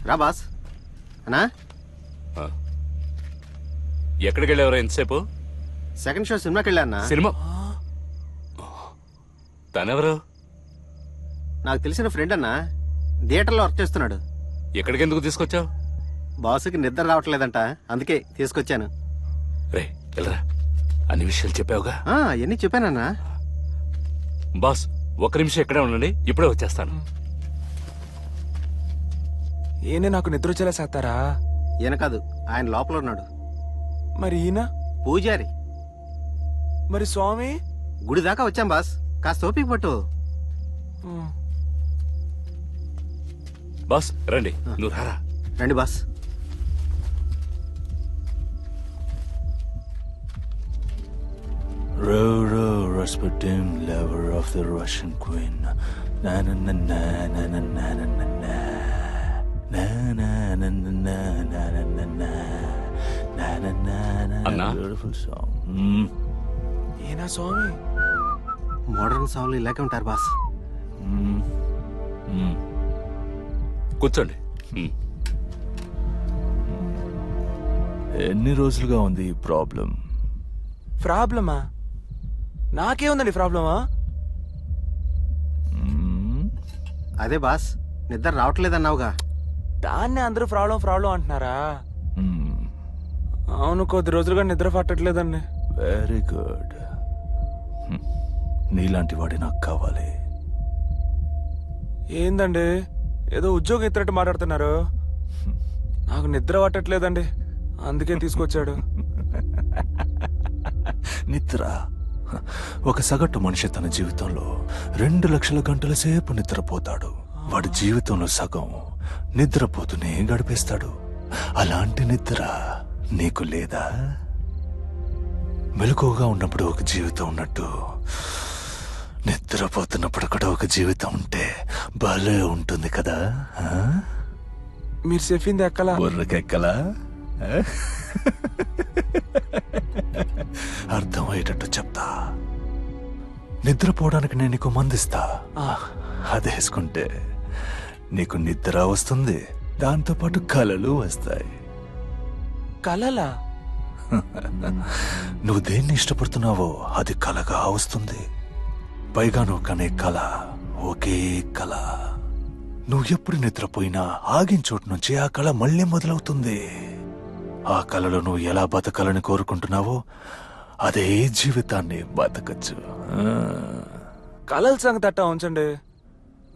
రా బాస్. అన్నా ఎక్కడికి వెళ్ళేవరా ఎంతసేపు? సెకండ్ షో సినిమాకి వెళ్ళా అన్నా. సినిమా? తనెవరు? నాకు తెలిసిన ఫ్రెండ్ అన్నా, థియేటర్లో వర్క్ చేస్తున్నాడు. ఎక్కడికి ఎందుకు తీసుకొచ్చావు? బాసుకి నిద్ర రావట్లేదంట, అందుకే తీసుకొచ్చాను. రే వెళ్ళరా, అన్ని విషయాలు చెప్పావుగా? అవన్నీ చెప్పానన్నా. బాస్ ఒక్క నిమిషం ఇక్కడే ఉండండి, ఇప్పుడే వచ్చేస్తాను. ఈయన నాకు నిద్ర వచ్చేలా చేస్తారా? ఈయన కాదు, ఆయన లోపల ఉన్నాడు. మరి ఈయన పూజారి. మరి స్వామి? గుడి దాకా వచ్చాం బాస్, కాస్త ఓపిక పట్టు. బాస్ రండి, నువ్వు రారా. రండి boss. Row, row, Rasputin, lover of the Russian queen. Na na na na na na na na na na. Na na na na na na na na na. Na na na na. Anna? Beautiful song. ఈయన స్వామి? Modern సాంగ్లు ఇలాగే ఉంటారు boss. కూర్చోండి. ఎన్ని రోజులుగా ఉంది ఈ problem? ప్రాబ్లమా? నాకేముందండి ప్రాబ్లమా? అదే బాస్, నిద్ర రావట్లేదన్నావుగా. దాన్నే అందరూ ప్రాబ్లం ప్రాబ్లం అంటున్నారా? అవును, కొద్ది రోజులుగా నిద్ర పట్టట్లేదండి. Very good. నీలాంటి వాడి నాకు కావాలి. ఏందండి ఏదో ఉద్యోగం ఇచ్చినట్టు మాట్లాడుతున్నారు? నాకు నిద్ర పట్టట్లేదండి, అందుకే తీసుకొచ్చాడు. నిద్ర. ఒక సగటు మనిషి తన జీవితంలో 2 లక్షల గంటల సేపు నిద్రపోతాడు. వాడి జీవితంలో సగం నిద్రపోతూనే గడిపేస్తాడు. అలాంటి నిద్ర నీకు లేదా? మెలకువగా ఉన్నప్పుడు ఒక జీవితం ఉన్నట్టు, నిద్రపోతున్నప్పుడు కూడా ఒక జీవితం ఉంటే భలే ఉంటుంది కదా. మీరు చెప్పింది ఎక్కలా? బుర్రకెక్కలా? అర్థమయ్యేటట్టు చెప్తా. నిద్రపోవడానికి నేను నీకు మందిస్తా. అదేసుకుంటే నీకు నిద్ర వస్తుంది, దాంతోపాటు కలలు వస్తాయి. కలలా? నువ్వు దేన్ని ఇష్టపడుతున్నావో అది కలగా వస్తుంది. పైగా నువ్వు కనే కళ ఒకే కళ. నువ్వు ఎప్పుడు నిద్రపోయినా ఆగిన చోటు నుంచి ఆ కళ మళ్ళీ మొదలవుతుంది. ఆ కళలో నువ్వు ఎలా బతకాలని కోరుకుంటున్నావో అదే జీవితాన్ని బతకచ్చు. కలల సంగతి అట్టా ఉంచండి,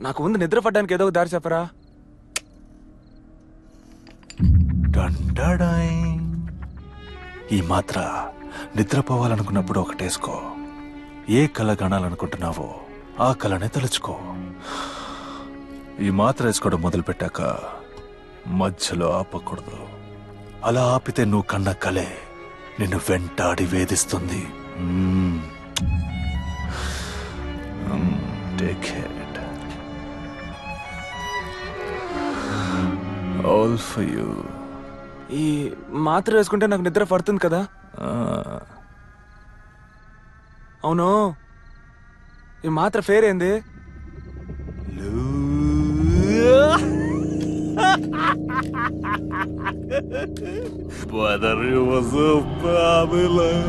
నాకు ముందు నిద్ర పడ్డానికి ఏదో ఒక దారి చెప్పరా? ఈ మాత్ర నిద్రపోవాలనుకున్నప్పుడు ఒకటేసుకో. ఏ కళ గణాలనుకుంటున్నావో ఆ కళనే తలుచుకో. ఈ మాత్ర వేసుకోవడం మొదలు పెట్టాక మధ్యలో ఆపకూడదు. అలా ఆపితే నువ్వు కన్న కలే నిన్ను వెంటాడి వేధిస్తుంది. Take it. All for you. ఈ మాత్ర వేసుకుంటే నాకు నిద్ర పడుతుంది కదా? అవును, ఈ మాత్ర పేరేంది? Brother, you was a Babylon.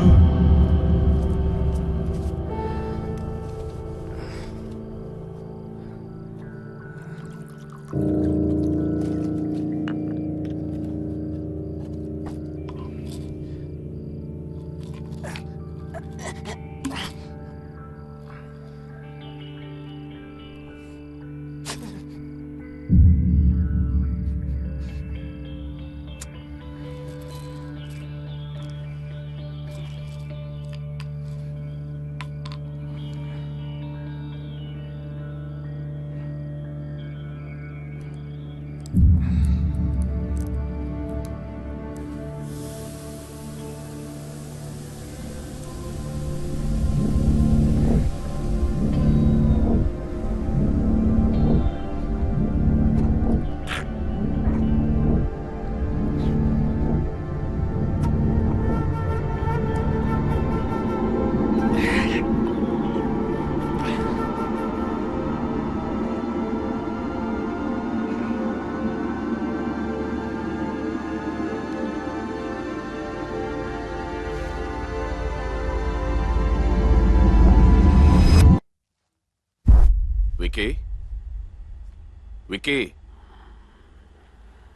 Vicky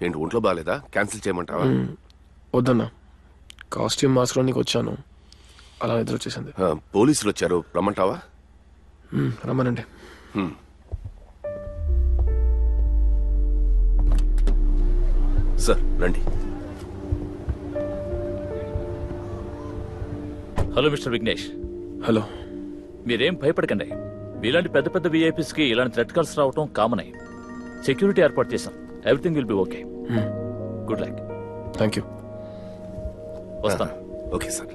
ఏంటి ఒంట్లో బాగాలేదా? క్యాన్సిల్ చేయమంటావా? వద్దన్నా, కాస్ట్యూమ్ మార్చుకోవడానికి వచ్చాను, అలా నిద్ర వచ్చేసింది. పోలీసులు వచ్చారు, రమ్మంటావా? రమ్మనండి. సార్ రండి. Hello mister Vignesh, hello. మీరేం భయపడకండి. మీలాంటి పెద్ద పెద్ద విఐపీస్ కి ఇలాంటి థ్రెట్ కాల్స్ రావటం కామన్. సెక్యూరిటీ ఏర్పాటు చేశాం. Everything will be okay. Good luck. Thank you. వస్తాను. Okay sir.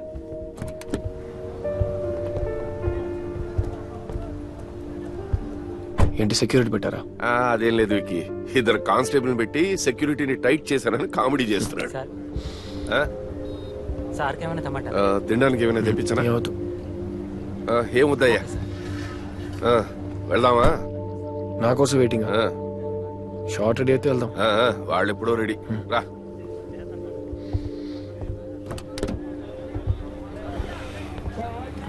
ఏంటి సెక్యూరిటీ పెట్టారా? అదేం లేదు విక్కీ, ఇద్దరు కానిస్టేబుల్ పెట్టి సెక్యూరిటీని టైట్ చేశానని కామెడీ చేస్తున్నాడు. తినడానికి ఏమైనా తెప్పించనా? ఏమవుతు? ఏముద్దయ్యా, వెళ్దామా? నా కోసం వెయిటింగ్. షార్ట్ రెడీ అయితే వెళ్దాం. వాళ్ళు ఎప్పుడో రెడీ. రా.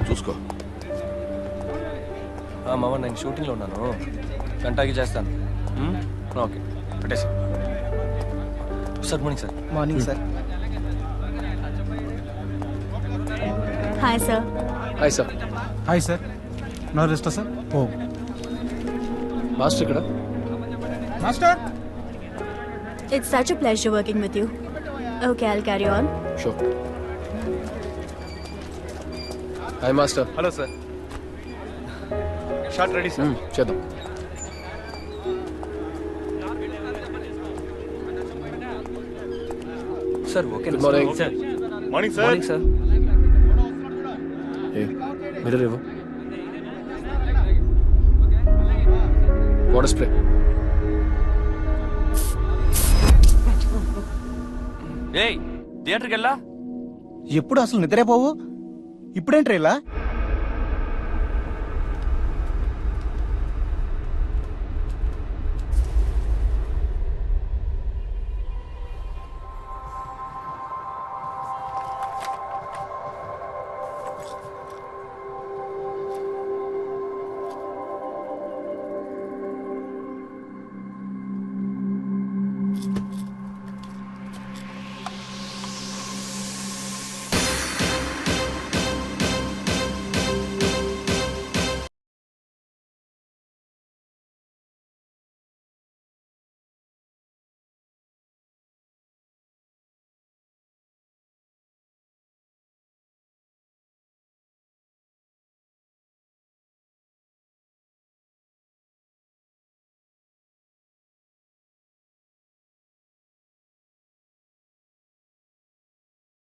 చూసుకో. మామ నేను షూటింగ్లో ఉన్నాను, గంటకి చేస్తాను. ఓకే పెట్టేసి. Sir morning sir. Morning sir. Hi sir. Hi sir. Hi sir. No rest sir. ఓ మాస్టర్ ఇక్కడ. Master. It's such a pleasure working with you. Okay, I'll carry on. Sure. Hi master. Hello sir. Shot ready sir. చేద్దాం. Sir okay. Good morning. Morning sir. Morning sir. ఏ mirror ఇవ్వు. Water spray. ఏయ్ థియేటర్కి వెళ్ళా? ఎప్పుడు అసలు నిద్రపోవు, ఇప్పుడేంట్రా ఇలా?